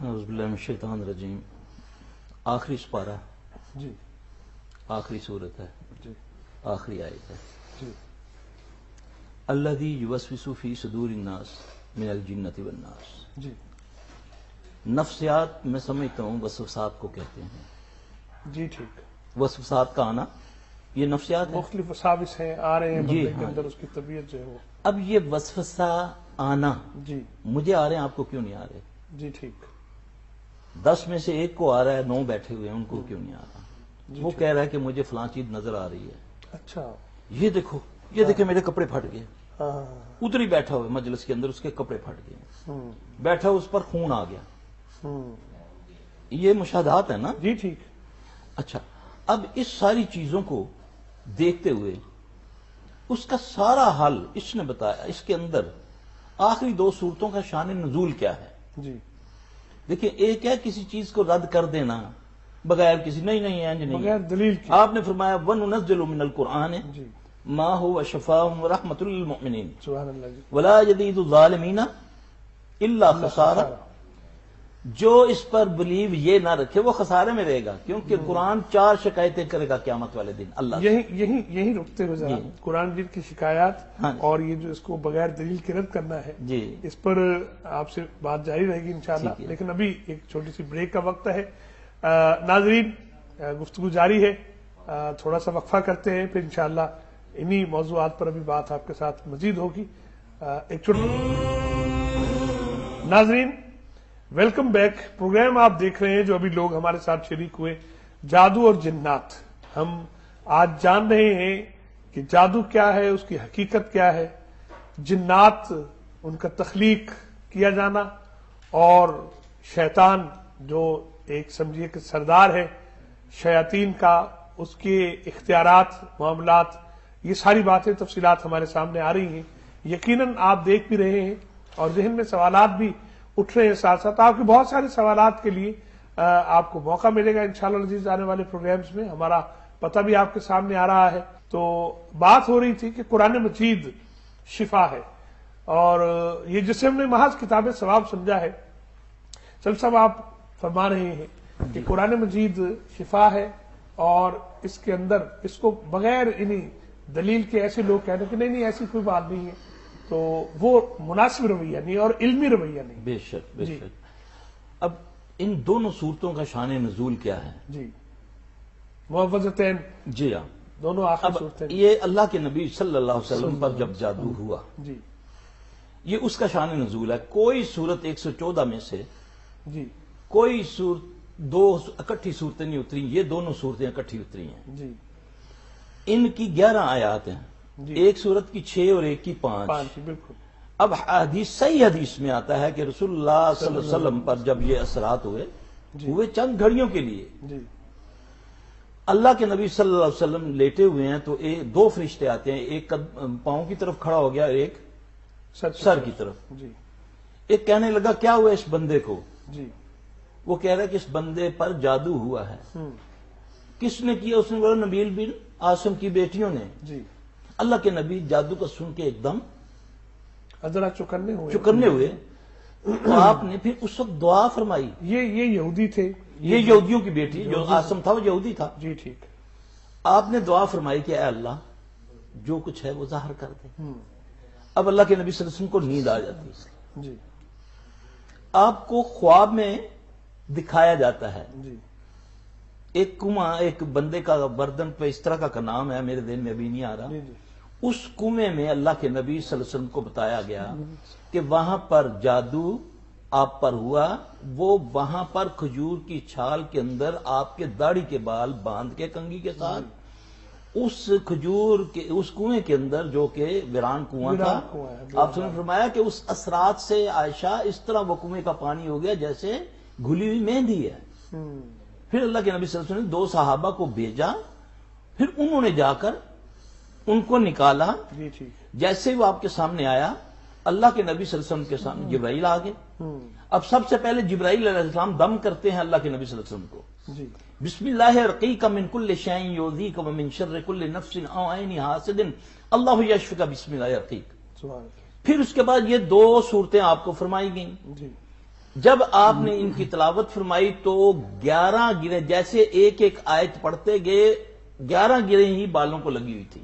اعوذ باللہ من الشیطان الرجیم. آخری سپارہ جی آخری صورت ہے, جی آخری آیت ہے. جی الذی یوسوس فی صدور الناس من الجنۃ والناس. جی نفسیات میں سمجھتا ہوں وسوسات کو کہتے ہیں. جی ٹھیک. وسوسات کا آنا یہ نفسیات ہے. مختلف وساوس ہیں, آ رہے ہیں جی بندے کے ہاں. اندر, اس کی طبیعت جو ہے وہ. اب یہ وسوسہ آنا جی مجھے آ رہے ہیں, آپ کو کیوں نہیں آ رہے؟ جی ٹھیک. 10 میں سے ایک کو آ رہا ہے, 9 بیٹھے ہوئے ہیں, ان کو کیوں نہیں آ رہا؟ جی وہ ٹھیک. کہہ رہا ہے کہ مجھے فلاں چیز نظر آ رہی ہے. اچھا. یہ دیکھو, یہ دیکھیں میرے کپڑے پھٹ گئے. ہاں ہاں ادھر ہی بیٹھا ہوا ہے مجلس کے اندر, اس کے کپڑے پھٹ گئے. ہوں بیٹھا اس پر خون آ گیا. ہوں. یہ مشاہدات ہیں نا. جی ٹھیک. اچھا, اب اس ساری چیزوں کو دیکھتے ہوئے اس کا سارا حل اس نے بتایا. اس کے اندر آخری 2 صورتوں کا شان نزول کیا ہے؟ جی دیکھیں, ایک ہے کسی چیز کو رد کر دینا بغیر کسی نہیں انج نہیں. بغیر دلیل کی. آپ نے فرمایا وَنُنَزِّلُ مِنَ الْقُرْآنِ جی مَا هُوَ شِفَاءٌ وَرَحْمَةٌ لِّلْمُؤْمِنِينَ سبحان اللہ جی. وَلَا يَزِيدُ الظَّالِمِينَ إِلَّا خَسَارًا. جو اس پر بلیو یہ نہ رکھے وہ خسارے میں رہے گا, کیونکہ قرآن 4 شکایتیں کرے گا قیامت والے دن اللہ سے. یہی رکتے ہوئے ذرا جی. قرآن مجید کی شکایات ہاں. اور یہ جو اس کو بغیر دلیل کے رد کرنا ہے, جی اس پر آپ سے بات جاری رہے گی انشاءاللہ. ٹھیک ہے. لیکن ابھی ایک چھوٹی سی بریک کا وقت ہے. ناظرین, گفتگو جاری ہے, تھوڑا سا وقفہ کرتے ہیں, پھر انشاءاللہ انہی موضوعات پر ابھی بات آپ کے ساتھ مزید ہوگی. ایک ناظرین ویلکم بیک. پروگرام آپ دیکھ رہے ہیں جو ابھی لوگ ہمارے ساتھ شریک ہوئے, جادو اور جنات. ہم آج جان رہے ہیں کہ جادو کیا ہے, اس کی حقیقت کیا ہے, جنات ان کا تخلیق کیا جانا, اور شیطان جو ایک سمجھیے کہ سردار ہے شیاطین کا, اس کے اختیارات, معاملات, یہ ساری باتیں تفصیلات ہمارے سامنے آ رہی ہیں. یقیناً آپ دیکھ بھی رہے ہیں اور ذہن میں سوالات بھی اٹھ رہے ہیں. ساتھ ساتھ آپ کے بہت سارے سوالات کے لیے آپ کو موقع ملے گا انشاءاللہ عزیز آنے والے پروگرامز میں. ہمارا پتہ بھی آپ کے سامنے آ رہا ہے. تو بات ہو رہی تھی کہ قرآن مجید شفا ہے, اور یہ جسے ہم نے محض کتاب ثواب سمجھا ہے. چل صاحب آپ فرما رہے ہیں کہ قرآن مجید شفا ہے, اور اس کے اندر اس کو بغیر انہی دلیل کے ایسے لوگ کہتے ہیں کہ نہیں ایسی کوئی بات نہیں ہے, تو وہ مناسب رویہ نہیں اور علمی رویہ نہیں. بے شک بے جی. شک. اب ان دونوں صورتوں کا شان نزول کیا ہے؟ جی معوذتین, جی ہاں. دونوں آخری اب صورتیں. یہ اللہ کے نبی صلی اللہ علیہ وسلم پر جب جادو ہوا, جی یہ اس کا شان نزول ہے. کوئی صورت 114 میں سے جی کوئی صورت 2 اکٹھی صورتیں نہیں اتری, یہ دونوں صورتیں اکٹھی اتری ہیں. جی ان کی 11 آیات ہیں, جی. ایک صورت کی 6 اور ایک کی 5. 5 بالکل. اب صحیح حدیث میں آتا ہے کہ رسول اللہ صلی اللہ علیہ وسلم پر جب یہ اثرات ہوئے چند گھڑیوں کے لیے. جی اللہ کے نبی صلی اللہ علیہ وسلم لیٹے ہوئے ہیں, تو 2 فرشتے آتے ہیں, ایک پاؤں کی طرف کھڑا ہو گیا اور ایک سر کی طرف. جی ایک کہنے لگا کیا ہوا اس بندے کو؟ جی وہ کہہ رہا ہے کہ اس بندے پر جادو ہوا ہے. کس نے کیا؟ اس نے بولا نبیل بن عاصم کی بیٹیوں نے. جی. اللہ کے نبی جادو کو سن کے ایک دم ذرا چکنے ہوئے. تو آپ نے پھر اس وقت دعا فرمائی. یہ یہودی تھے, یہ یہودیوں کی بیٹی, جو عاصم تھا وہ یہودی تھا. جی ٹھیک. آپ نے دعا فرمائی کہ اے اللہ جو کچھ ہے وہ ظاہر کر دے. اب اللہ کے نبی صلی اللہ علیہ وسلم کو نیند آ جاتی. جی. آپ کو خواب میں دکھایا جاتا ہے جی. ایک کنواں, ایک بندے کا بردن پہ اس طرح کا نام ہے, میرے ذہن میں ابھی نہیں آ رہا. جی. جی. اس کنویں میں اللہ کے نبی صلی اللہ علیہ وسلم کو بتایا گیا کہ وہاں پر جادو آپ پر ہوا. وہ وہاں پر کھجور کی چھال کے اندر آپ کے داڑھی کے بال باندھ کے کنگھی کے ساتھ اس کھجور کے اس کنویں کے اندر, جو کہ ویران کنواں تھا, آپ نے فرمایا کہ اس اثرات سے عائشہ اس طرح وہ کنویں کا پانی ہو گیا جیسے گھلی ہوئی مہندی ہے. پھر اللہ کے نبی صلی اللہ علیہ وسلم نے 2 صحابہ کو بھیجا, پھر انہوں نے جا کر ان کو نکالا. جیسے وہ آپ کے سامنے آیا, اللہ کے نبی صلی اللہ علیہ وسلم کے سامنے جبرائیل آ گئے. اب سب سے پہلے جبرائیل علیہ السلام دم کرتے ہیں اللہ کے نبی صلی اللہ علیہ وسلم کو. بسم اللہ ارقیک من کل شیء یؤذیک ومن شر کل نفس او عین حاسد اللہ یشفیک بسم اللہ ارقیک. پھر اس کے بعد یہ 2 صورتیں آپ کو فرمائی گئیں. جب آپ نے ان کی تلاوت فرمائی تو 11 گریں، جیسے ایک ایک آیت پڑھتے گئے 11 گریں ہی بالوں کو لگی ہوئی تھی،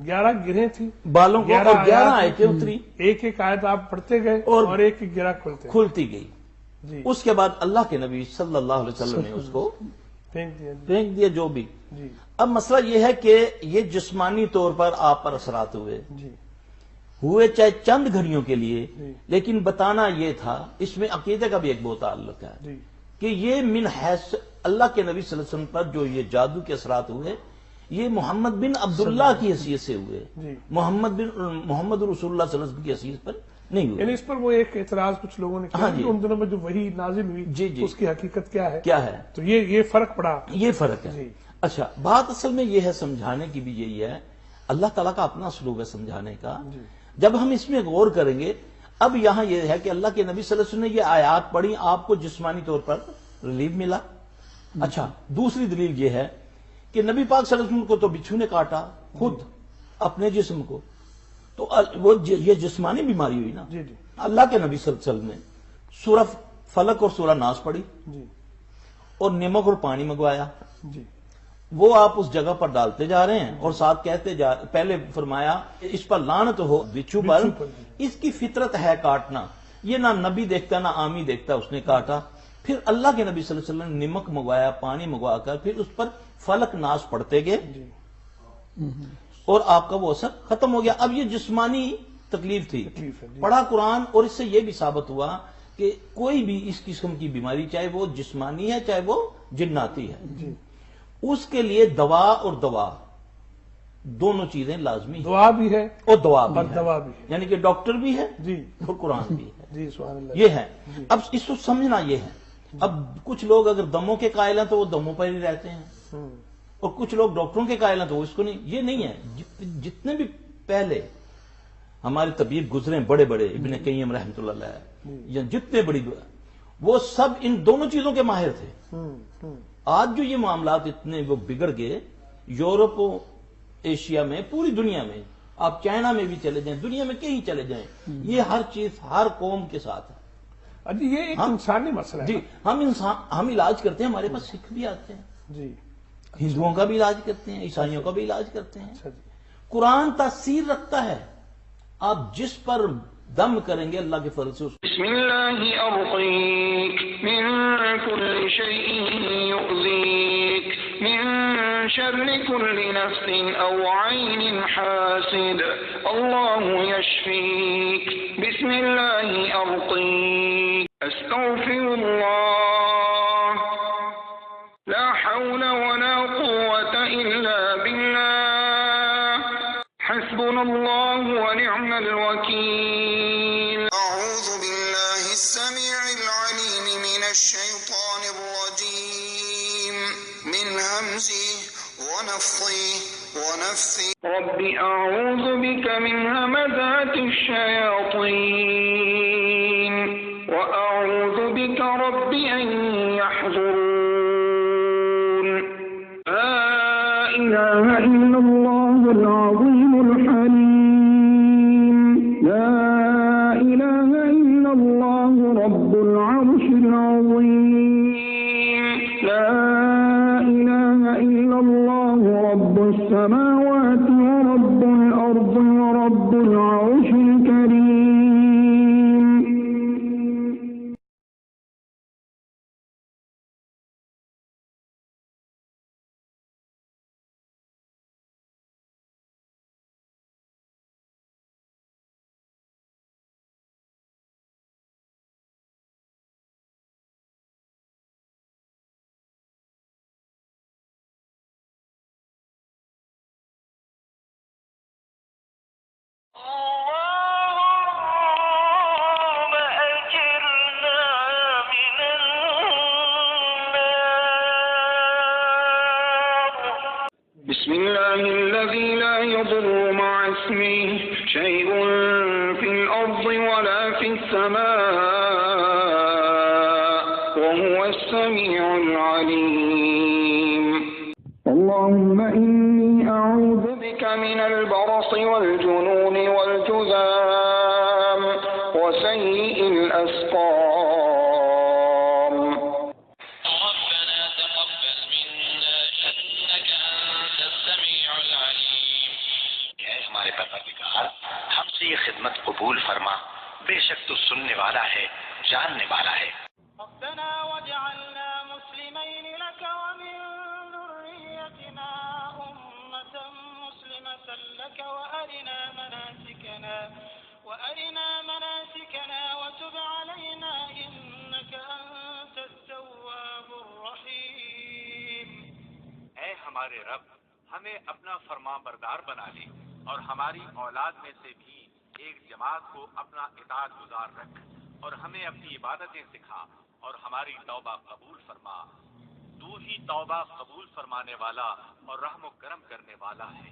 11 گرہیں تھی بالوں کو، اور 11 آیتیں اتری، ایک ایک آیت آپ پڑھتے گئے اور ایک ایک گرہ کھلتی گئی۔ جی اس کے بعد اللہ کے نبی صلی اللہ علیہ وسلم نے اس کو پھینک دیا جو بھی۔ جی اب مسئلہ یہ ہے کہ یہ جسمانی طور پر آپ پر اثرات جی ہوئے چاہے چند گھڑیوں کے لیے، جی لیکن بتانا یہ تھا، اس میں عقیدے کا بھی ایک بہت تعلق ہے جی کہ یہ من حیث اللہ کے نبی صلی اللہ علیہ وسلم پر جو یہ جادو کے اثرات ہوئے، یہ محمد بن عبداللہ کی حیثیت سے ہوئے، جی محمد رسول اللہ صلی اللہ علیہ وسلم کی حیثیت پر نہیں ہوئے۔ یعنی اس پر وہ ایک اعتراض کچھ لوگوں نے کیا ہاں جی، کہ ان دنوں میں جو وحی نازل ہوئی جی جی، اس کی حقیقت کیا ہے، کیا ہے، تو یہ فرق پڑا، یہ فرق ہے۔ جی اچھا، بات اصل میں یہ ہے، سمجھانے کی بھی یہی ہے، اللہ تعالیٰ کا اپنا اسلوب ہے سمجھانے کا۔ جی جب ہم اس میں غور کریں گے، اب یہاں یہ ہے کہ اللہ کے نبی صلی اللہ علیہ وسلم نے یہ آیات پڑھی، آپ کو جسمانی طور پر ریلیف ملا۔ اچھا، دوسری دلیل یہ ہے کہ نبی پاک صلی اللہ علیہ وسلم کو تو بچھو نے کاٹا خود اپنے جسم کو، تو وہ یہ جسمانی بیماری ہوئی نا۔ جی جی اللہ کے نبی صلی اللہ علیہ وسلم نے سورہ فلق اور سورہ ناس پڑھی جی اور نمک اور پانی منگوایا، جی وہ آپ اس جگہ پر ڈالتے جا رہے ہیں اور ساتھ کہتے جا، پہلے فرمایا اس پر لعنت ہو بچھو پر، اس کی فطرت ہے کاٹنا، یہ نہ نبی دیکھتا نہ عامی دیکھتا، اس نے کاٹا۔ پھر اللہ کے نبی صلی اللہ علیہ وسلم نے نمک منگوایا، پانی منگوا کر پھر اس پر فلق ناس پڑھتے گئے جی اور آپ کا وہ اثر ختم ہو گیا۔ اب یہ جسمانی تکلیف تھی، تکلیف ہے، جی پڑھا قرآن، اور اس سے یہ بھی ثابت ہوا کہ کوئی بھی اس قسم کی بیماری، چاہے وہ جسمانی ہے چاہے وہ جناتی ہے، جی اس کے لیے دوا اور دوا دونوں چیزیں لازمی ہیں، دعا بھی ہے اور دوا بھی اور ہے، دوا بھی ہے، یعنی کہ ڈاکٹر بھی ہے جی اور قرآن بھی ہے، جی سبحان اللہ، یہ ہے۔ جی اب اس کو سمجھنا یہ ہے، اب کچھ لوگ اگر دموں کے قائل ہیں تو وہ دموں پر ہی رہتے ہیں، ہوں، اور کچھ لوگ ڈاکٹروں کے قائل ہیں تو وہ اس کو نہیں، یہ نہیں ہے۔ جتنے بھی پہلے ہمارے طبیب گزرے بڑے بڑے، ابن قیم رحمۃ اللہ علیہ، یا جتنے بڑی وہ سب ان دونوں چیزوں کے ماہر تھے۔ ہوں، ہوں، آج جو یہ معاملات اتنے وہ بگڑ گئے، یورپ و ایشیا میں، پوری دنیا میں، آپ چائنا میں بھی چلے جائیں، دنیا میں کہیں چلے جائیں، یہ ہر چیز ہر قوم کے ساتھ ہے۔ جی یہ ایک انسانی مسئلہ ہے، جی، ہم علاج کرتے ہیں، ہمارے پاس سکھ بھی آتے ہیں، جی ہندوؤں کا بھی علاج کرتے ہیں، عیسائیوں کا بھی علاج کرتے ہیں۔ اچھا جی، قرآن تاثیر رکھتا ہے، آپ جس پر دم کریں گے اللہ کے فضل سے اس بسم اللہ ارقیک من کل شیء یؤذیک من شر کل نفس او عین حاسد اللہ یشفیک بسم اللہ ارقیک استغفر اللہ لا حول ولا قوة الا باللہ حسبنا اللہ ونعم الوکیل اعوذ باللہ السمیع العلیم من الشیطان الرجیم من ہمزه ونفثه ونفثه رب اعوذ بك من همزات الشیاطین واعوذ بك رب ان يحضرون لا الہ الا اللہ العظیم الحلیم لا الہ الا اللہ رب العرش العظیم لا الہ الا اللہ رب السماوات ورب الارض ورب العرش الکریم۔ اللهم أجرنا من النار بسم الله الذي لا يضر مع اسمه شيء في الأرض ولا في السماء وهو السميع العليم اللهم إني أعوذ بك من البرص والجنون والجذام وسيء الأسقام والا ہے، جاننے والا ہے۔ ربنا واجعلنا مسلمين لك ومن ذريتنا أمة مسلمة لك وأرنا مناسكنا وتب علينا إنك أنت التواب الرحيم۔ اے ہمارے رب، ہمیں اپنا فرما بردار بنا لے اور ہماری اولاد میں سے بھی ایک جماعت کو اپنا اطاعت گزار رکھ، اور ہمیں اپنی عبادتیں سکھا اور ہماری توبہ قبول فرما۔ تو ہی توبہ قبول فرمانے والا اور رحم و کرم کرنے والا ہے۔